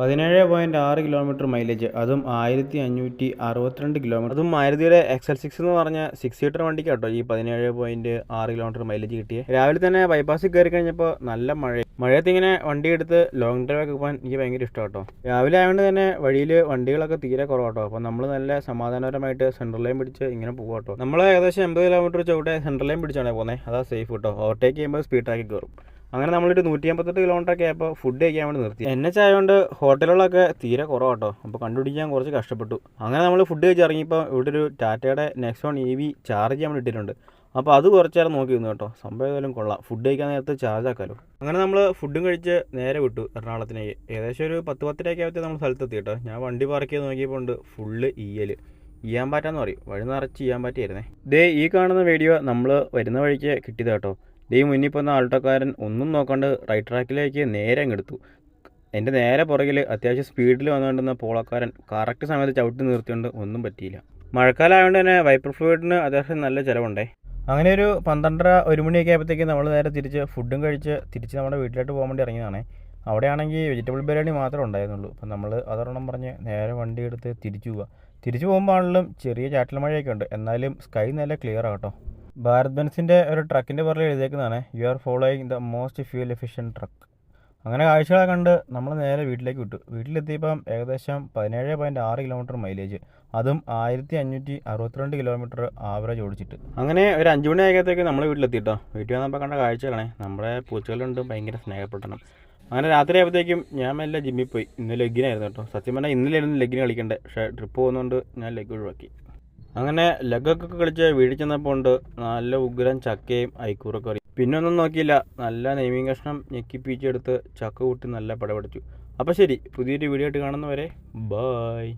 17.6 kilometre mileage, അതും 1562 kilometre. അതും മാരുതിയുടെ XL6 എന്ന് പറഞ്ഞ 6 സീറ്റർ വണ്ടിക്ക് കേട്ടോ ഈ 17.6 കിലോമീറ്റർ മൈലേജ് കിട്ടിയത്. രാവിലെ തന്നെ ബൈപ്പാസിൽ കയറി കഴിഞ്ഞപ്പോൾ നല്ല മഴയത്ത് ഇങ്ങനെ വണ്ടി എടുത്ത് ലോങ് ഡ്രൈവ് ഒക്കെ പോകാൻ എനിക്ക് ഭയങ്കര ഇഷ്ടം കേട്ടോ. രാവിലെ ആയതുകൊണ്ട് തന്നെ വഴിയിൽ വണ്ടികളൊക്കെ തീരെ കുറവാട്ടോ. അപ്പോൾ നമ്മൾ നല്ല സമാധാനപരമായിട്ട് സെൻട്രൽ ലൈൻ പിടിച്ച് ഇങ്ങനെ പോകും കേട്ടോ. നമ്മൾ ഏകദേശം 80 കിലോമീറ്റർ ചവിട്ടെ സെൻട്രൽ ലൈൻ പിടിച്ചാണ് പോകുന്നത്. അതാ സേഫ് കേട്ടോ. ഓവർടേക്ക് ചെയ്യുമ്പോൾ സ്പീഡ് ട്രാക്കിൽ കയറും. അങ്ങനെ നമ്മളൊരു 158 കിലോമീറ്റർ ഒക്കെ ആയപ്പോൾ ഫുഡ് കഴിക്കാൻ വേണ്ടി നിർത്തി. NH ആയതുകൊണ്ട് ഹോട്ടലുകളൊക്കെ തീരെ കുറവാട്ടോ. അപ്പോൾ കണ്ടുപിടിക്കാൻ കുറച്ച് കഷ്ടപ്പെട്ടു. അങ്ങനെ നമ്മൾ ഫുഡ് കഴിച്ച് ഇറങ്ങിയപ്പോൾ ഇവിടെ ഒരു ടാറ്റയുടെ നെക്സോൺ EV ചാർജ് ചെയ്യാൻ വേണ്ടി ഇട്ടിട്ടുണ്ട്. അപ്പോൾ അത് കുറച്ച് നേരം നോക്കി നിന്നു കേട്ടോ. സംഭവം ഏതായാലും കൊള്ളാം. ഫുഡ് കഴിക്കാൻ നേരത്ത് ചാർജ് ആക്കാമല്ലോ. അങ്ങനെ നമ്മൾ ഫുഡും കഴിച്ച് നേരെ വിട്ടു എറണാകുളത്തിലേക്ക്. ഏകദേശം ഒരു 10-10:30 ആയപ്പോൾ നമ്മൾ സ്ഥലത്തെത്തി കേട്ടോ. ഞാൻ വണ്ടി പാർക്ക് ചെയ്ത് നോക്കിയപ്പോൾ ഉണ്ട് ഫുള്ള് ഈയാൻ പാറ്റാന്ന് പറയും. വഴി നിറച്ച് ഈയാൻ പാറ്റായിരുന്നേ. ദേ ഈ കാണുന്ന വീഡിയോ നമ്മൾ വരുന്ന വഴിക്ക് കിട്ടിയത് കേട്ടോ. ഈ മുന്നിൽ പോകുന്ന ആൾട്ടോക്കാരൻ ഒന്നും നോക്കാണ്ട് റൈറ്റ് ട്രാക്കിലേക്ക് നേരെ അങ്ങെടുത്തു. എൻ്റെ നേരെ പുറകിൽ അത്യാവശ്യം സ്പീഡിൽ വന്നുകൊണ്ടിരുന്ന പോളക്കാരൻ കറക്റ്റ് സമയത്ത് ചവിട്ടി നിർത്തിക്കൊണ്ട് ഒന്നും പറ്റിയില്ല. മഴക്കാലം ആയതുകൊണ്ട് തന്നെ വൈപ്പർ ഫ്ലൂയിഡിന് അത്യാവശ്യം നല്ല ചിലവുണ്ടേ. അങ്ങനെ ഒരു 12:30-1 മണിയൊക്കെ ആയപ്പോഴത്തേക്ക് നമ്മൾ നേരെ തിരിച്ച് ഫുഡും കഴിച്ച് തിരിച്ച് നമ്മുടെ വീട്ടിലോട്ട് പോകാൻ വേണ്ടി ഇറങ്ങിയതാണ്. അവിടെയാണെങ്കിൽ വെജിറ്റബിൾ ബിരിയാണി മാത്രമേ ഉണ്ടായിരുന്നുള്ളൂ. അപ്പം നമ്മൾ അതൊരെണ്ണം പറഞ്ഞ് നേരെ വണ്ടി എടുത്ത് തിരിച്ചു പോകുമ്പോൾ ആണെങ്കിലും ചെറിയ ചാറ്റൽ മഴയൊക്കെ ഉണ്ട്. എന്നാലും സ്കൈ നല്ല ക്ലിയർ ആകട്ടോ. ഭാരത് ബെൻസിൻ്റെ ഒരു ട്രക്കിൻ്റെ പുറകിൽ എഴുതിയേക്കുന്നതാണ് you are following the most fuel efficient truck. അങ്ങനെ കാഴ്ചകളെ കണ്ട് നമ്മൾ നേരെ വീട്ടിലേക്ക് വിട്ടു. വീട്ടിലെത്തിയപ്പം ഏകദേശം 17.6 കിലോമീറ്റർ മൈലേജ്, അതും 1562 കിലോമീറ്റർ ആവറേജ് ഓടിച്ചിട്ട്. അങ്ങനെ ഒരു 5 മണി ആയപ്പോഴത്തേക്ക് നമ്മൾ വീട്ടിലെത്തിയിട്ടോ. വീട്ടിൽ വന്നപ്പോൾ കണ്ട കാഴ്ചകളാണ്. നമ്മുടെ പൂച്ചകളുണ്ട് ഭയങ്കര സ്നേഹപ്പെടണം. അങ്ങനെ രാത്രി ആയപ്പോഴത്തേക്കും ഞാൻ മെല്ലെ ജിമ്മിൽ പോയി. ഇന്ന് ലെഗിനായിരുന്നു കേട്ടോ. സത്യം പറഞ്ഞാൽ ഇന്നലെയായിരുന്നു ലെഗിന് കളിക്കേണ്ടത്. പക്ഷേ ട്രിപ്പ് പോകുന്നതുകൊണ്ട് ഞാൻ ലെഗ് ഒഴിവാക്കി. അങ്ങനെ ലെഗൊക്കെ കളിച്ച് വീട്ടിൽ ചെന്നപ്പോൾ ഉണ്ട് നല്ല ഉഗ്രൻ ചക്കയും ഐക്കൂറൊക്കെ കറി. പിന്നെ ഒന്നും നോക്കിയില്ല, നല്ല നെയ്മീൻ കഷ്ണം ഞെക്കിപ്പീച്ചെടുത്ത് ചക്ക കൂട്ടി നല്ല പടപടിച്ചു. അപ്പോൾ ശരി, പുതിയൊരു വീഡിയോ ആയിട്ട് കാണുന്നവരെ ബായ്.